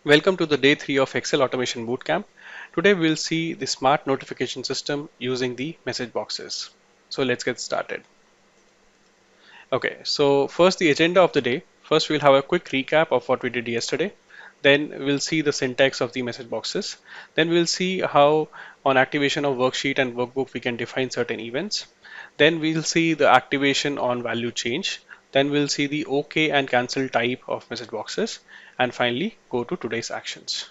Welcome to the day 3 of Excel Automation Bootcamp. Today we'll see the smart notification system using the message boxes. So let's get started. Okay, so first the agenda of the day. First we'll have a quick recap of what we did yesterday. Then we'll see the syntax of the message boxes. Then we'll see how on activation of worksheet and workbook we can define certain events. Then we'll see the activation on value change. Then we'll see the OK and cancel type of message boxes. And finally go to today's actions.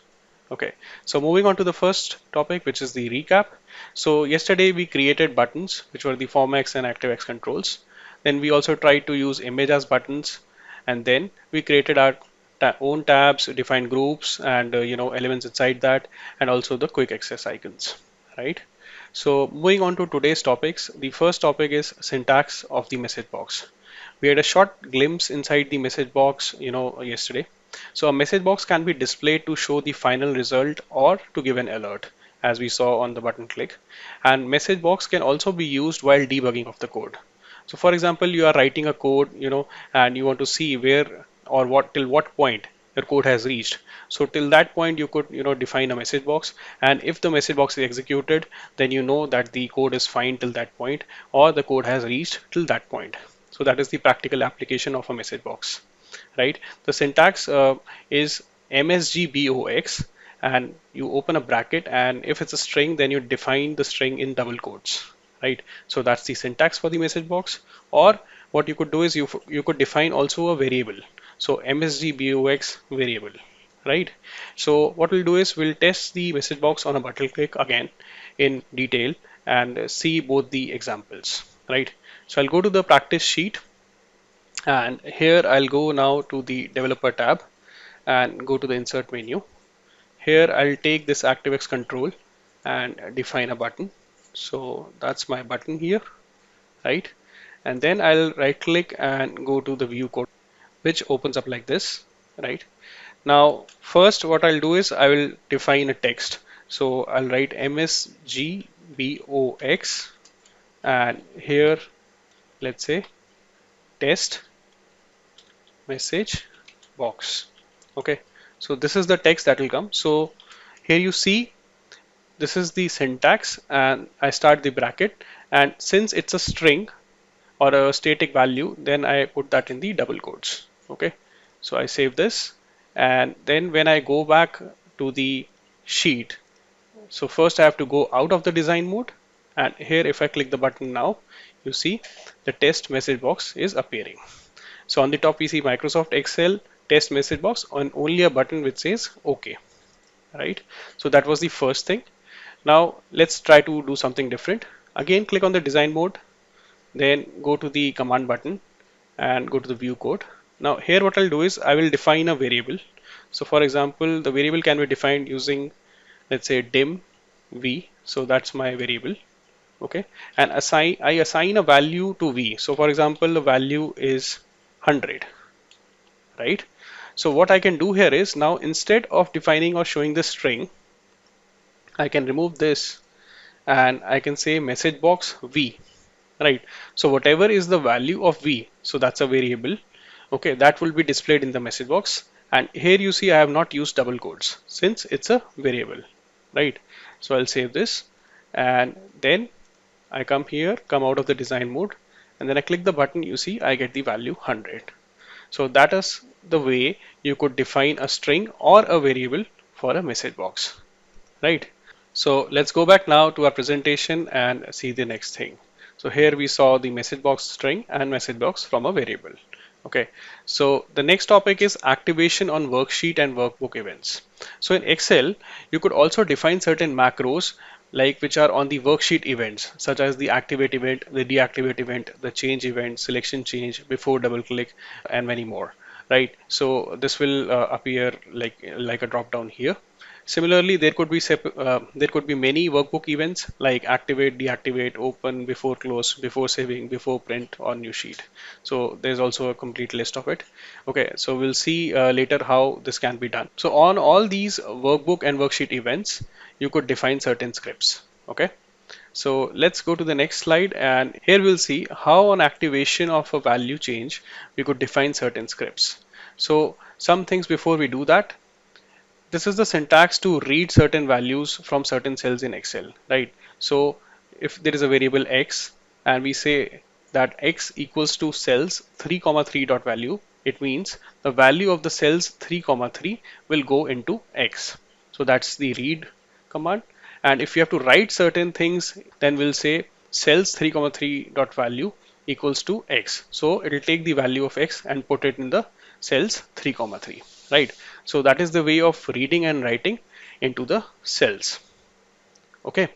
Okay, so moving on to the first topic, which is the recap. So yesterday we created buttons, which were the FormX and ActiveX controls. Then we also tried to use image as buttons, and then we created our own tabs, defined groups, and elements inside that, and also the quick access icons, right? So moving on to today's topics, the first topic is syntax of the message box. We had a short glimpse inside the message box, yesterday. So a message box can be displayed to show the final result or to give an alert, as we saw on the button click. And message box can also be used while debugging of the code. So for example, you are writing a code, and you want to see where or what till what point your code has reached. So till that point, you could, define a message box. And if the message box is executed, then you know that the code is fine till that point, or the code has reached till that point. So that is the practical application of a message box, right? The syntax is MSGBOX, and you open a bracket, and if it's a string, then you define the string in double quotes, right? So that's the syntax for the message box. Or what you could do is you could define also a variable. So MSGBOX variable, right? So what we'll do is we'll test the message box on a button click again in detail and see both the examples, right? So I'll go to the practice sheet, and here I'll go now to the developer tab and go to the insert menu. Here I'll take this ActiveX control and define a button. So that's my button here, right? And then I'll right click and go to the view code, which opens up like this, right? Now first what I'll do is I will define a text. So I'll write MSGBOX, and here let's say test message box. Okay, so this is the text that will come. So here you see this is the syntax, and I start the bracket, and since it's a string or a static value, then I put that in the double quotes. Okay, so I save this, and then when I go back to the sheet, so first I have to go out of the design mode, and here if I click the button now, you see the test message box is appearing. So on the top we see Microsoft Excel test message box on only a button which says OK, right? So that was the first thing. Now let's try to do something different. Again, click on the design mode, then go to the command button and go to the view code. Now here what I'll do is I will define a variable. So for example, the variable can be defined using, let's say, dim v. So that's my variable. Okay, and I assign a value to v. So for example, the value is 100, right? So what I can do here is now instead of defining or showing the string, I can remove this and I can say message box v, right? So whatever is the value of v, so that's a variable, okay, that will be displayed in the message box. And here you see I have not used double quotes since it's a variable, right? So I'll save this, and then I come here, come out of the design mode, and then I click the button, you see I get the value 100. So that is the way you could define a string or a variable for a message box, right? So let's go back now to our presentation and see the next thing. So here we saw the message box string and message box from a variable. Okay, so the next topic is activation on worksheet and workbook events. So in Excel, you could also define certain macros like which are on the worksheet events, such as the activate event, the deactivate event, the change event, selection change, before double click, and many more, right? So this will appear like a drop down here. Similarly, there could be many workbook events like activate, deactivate, open, before close, before saving, before print, or new sheet. So there's also a complete list of it. Okay, so we'll see later how this can be done. So on all these workbook and worksheet events, you could define certain scripts. Okay, so let's go to the next slide, and here we'll see how on activation of a value change we could define certain scripts. So some things before we do that, this is the syntax to read certain values from certain cells in Excel, right? So if there is a variable x and we say that x equals to cells 3 comma 3 dot value, it means the value of the cells 3 comma 3 will go into x. So that's the read command. And if you have to write certain things, then we'll say cells 3 comma 3 dot value equals to x. So it will take the value of x and put it in the cells 3 comma 3, right? So that is the way of reading and writing into the cells. Okay,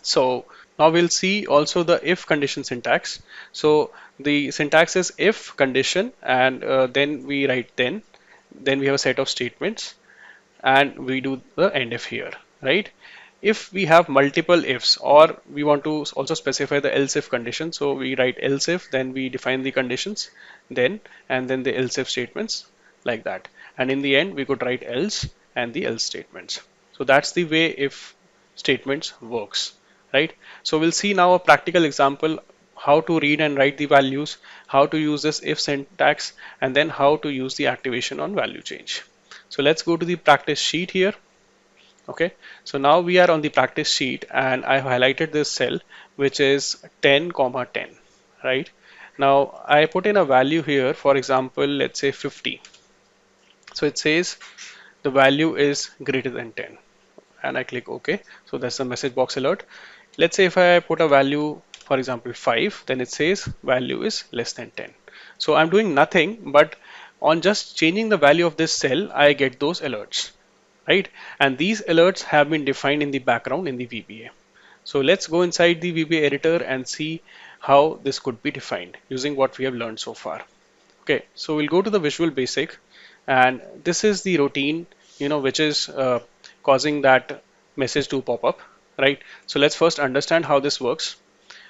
so now we'll see also the if condition syntax. So the syntax is if condition, and then we write then we have a set of statements and we do the end if here, right? If we have multiple ifs, or we want to also specify the else if condition, so we write else if, then we define the conditions, then and then the else if statements, like that. And in the end we could write else and the else statements. So that's the way if statements works, right? So we'll see now a practical example how to read and write the values, how to use this if syntax, and then how to use the activation on value change. So let's go to the practice sheet here. Okay, so now we are on the practice sheet and I have highlighted this cell which is 10 comma 10, right? Now I put in a value here, for example, let's say 50. So it says the value is greater than 10 and I click OK. So that's the message box alert. Let's say if I put a value, for example 5, then it says value is less than 10. So I'm doing nothing, but on just changing the value of this cell, I get those alerts, right? And these alerts have been defined in the background in the VBA. So let's go inside the VBA editor and see how this could be defined using what we have learned so far. Okay, so we'll go to the Visual Basic, and this is the routine, which is causing that message to pop up, right? So let's first understand how this works.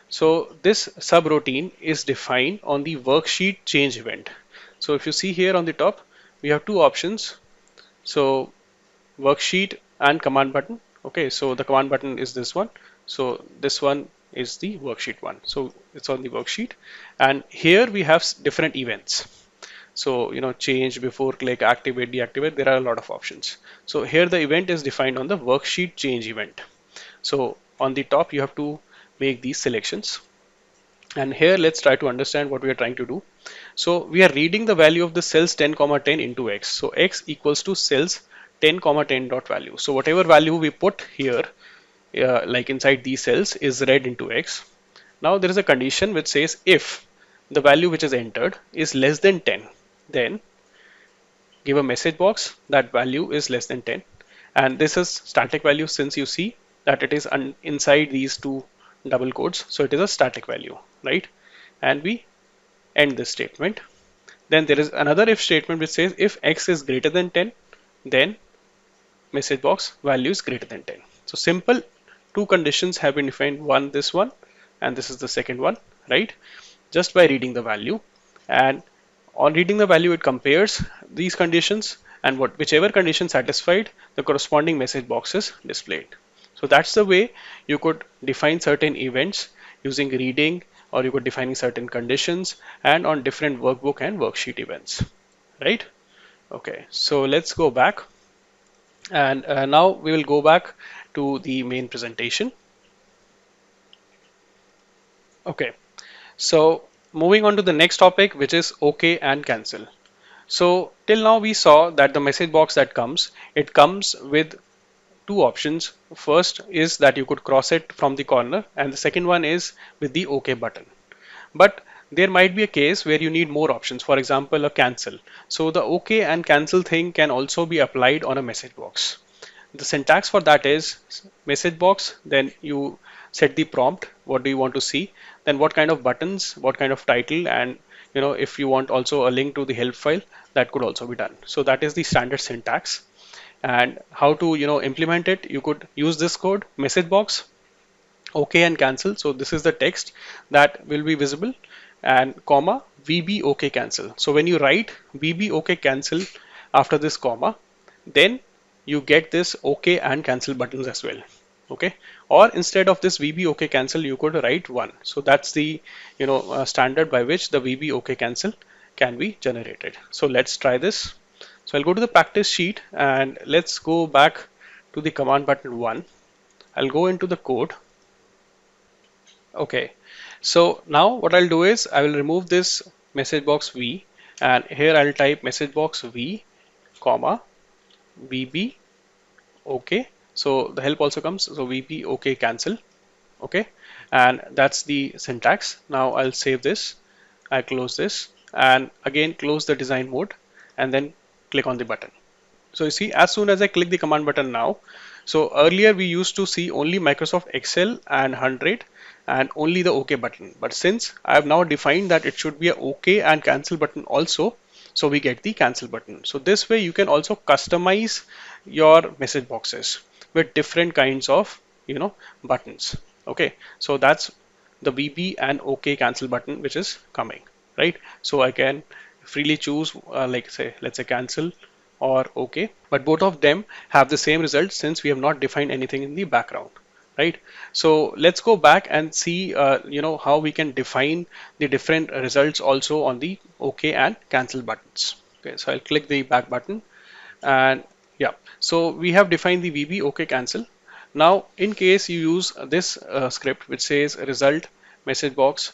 So this subroutine is defined on the worksheet change event. So if you see here on the top, we have two options. So worksheet and command button. Okay, so the command button is this one. So this one is the worksheet one. So it's on the worksheet, and here we have different events. So change, before click, activate, deactivate, there are a lot of options. So here the event is defined on the worksheet change event. So on the top you have to make these selections, and here let's try to understand what we are trying to do. So we are reading the value of the cells 10 comma 10 into x. So x equals to cells 10 comma 10 dot value. So whatever value we put here, like inside these cells, is read into x. Now there is a condition which says if the value which is entered is less than 10, then give a message box that value is less than 10. And this is static value, since you see that it is inside these two double quotes, so it is a static value, right? And we end this statement. Then there is another if statement which says if x is greater than 10, then message box value is greater than 10. So simple, two conditions have been defined, one this one and this is the second one, right? Just by reading the value, and on reading the value it compares these conditions, and whichever condition satisfied, the corresponding message box is displayed. So that's the way you could define certain events using reading, or you could defining certain conditions and on different workbook and worksheet events, right? Okay, so let's go back, and now we will go back to the main presentation. Okay, so moving on to the next topic, which is OK and cancel. So till now we saw that the message box that comes, it comes with two options. First is that you could cross it from the corner, and the second one is with the OK button. But there might be a case where you need more options, for example a cancel. So the OK and cancel thing can also be applied on a message box. The syntax for that is message box, then you set the prompt, what do you want to see, then what kind of buttons, what kind of title, and if you want also a link to the help file, that could also be done. So that is the standard syntax. And how to implement it, you could use this code message box OK and cancel. So this is the text that will be visible, and comma VB OK cancel. So when you write VB OK cancel after this comma, then you get this OK and cancel buttons as well. Okay, or instead of this VB OK cancel, you could write 1. So that's the standard by which the VB OK cancel can be generated. So let's try this. So I'll go to the practice sheet and let's go back to the command button 1. I'll go into the code. Okay, so now what I'll do is I will remove this message box V, and here I'll type message box V, comma, VB, OK. So the help also comes, so VB, OK, cancel. Okay, and that's the syntax. Now I'll save this, I close this, and again close the design mode, and then click on the button. So you see, as soon as I click the command button now, so earlier we used to see only Microsoft Excel and 100 and only the OK button. But since I have now defined that it should be a OK and cancel button also, so we get the cancel button. So this way you can also customize your message boxes with different kinds of, buttons. Okay, so that's the VB and OK cancel button which is coming, right? So I can freely choose like say, let's say cancel or OK, but both of them have the same result since we have not defined anything in the background, right? So let's go back and see, how we can define the different results also on the OK and cancel buttons. Okay, so I'll click the back button, and yeah, so we have defined the VB OK cancel. Now, in case you use this script which says result message box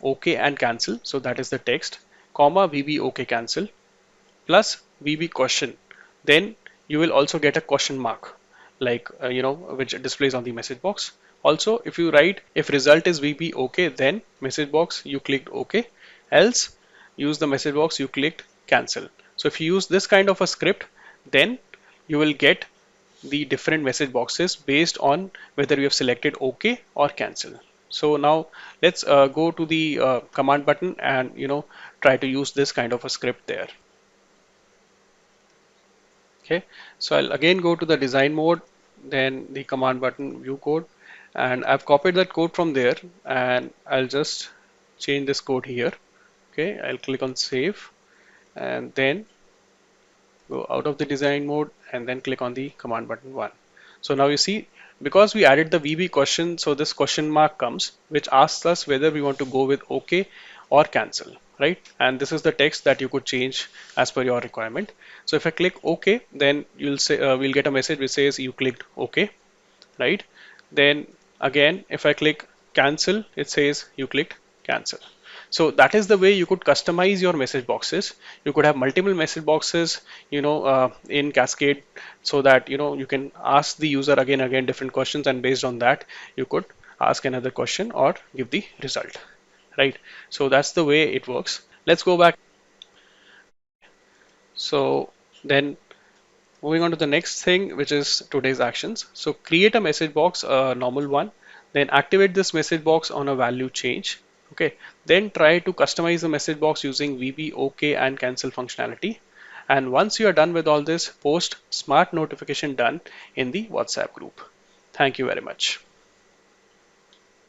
OK and cancel, so that is the text, comma VB OK cancel plus VB question, then you will also get a question mark, like which displays on the message box. Also, if you write if result is VB OK, then message box you clicked OK, else use the message box you clicked cancel. So if you use this kind of a script, then you will get the different message boxes based on whether you have selected OK or cancel. So now let's go to the command button and try to use this kind of a script there. Okay, so I'll again go to the design mode, then the command button view code, and I've copied that code from there, and I'll just change this code here. Okay, I'll click on save and then go out of the design mode and then click on the command button 1. So now you see, because we added the VB question, so this question mark comes which asks us whether we want to go with OK or cancel, right? And this is the text that you could change as per your requirement. So if I click OK, then you'll say we'll get a message which says you clicked OK, right? Then again, if I click cancel, it says you clicked cancel. So that is the way you could customize your message boxes. You could have multiple message boxes, in Cascade, so that you can ask the user again different questions, and based on that you could ask another question or give the result, right? So that's the way it works. Let's go back. So then moving on to the next thing, which is today's actions. So create a message box, a normal one, then activate this message box on a value change. Okay, then try to customize the message box using VB, OK, and cancel functionality. And once you are done with all this, post smart notification done in the WhatsApp group. Thank you very much.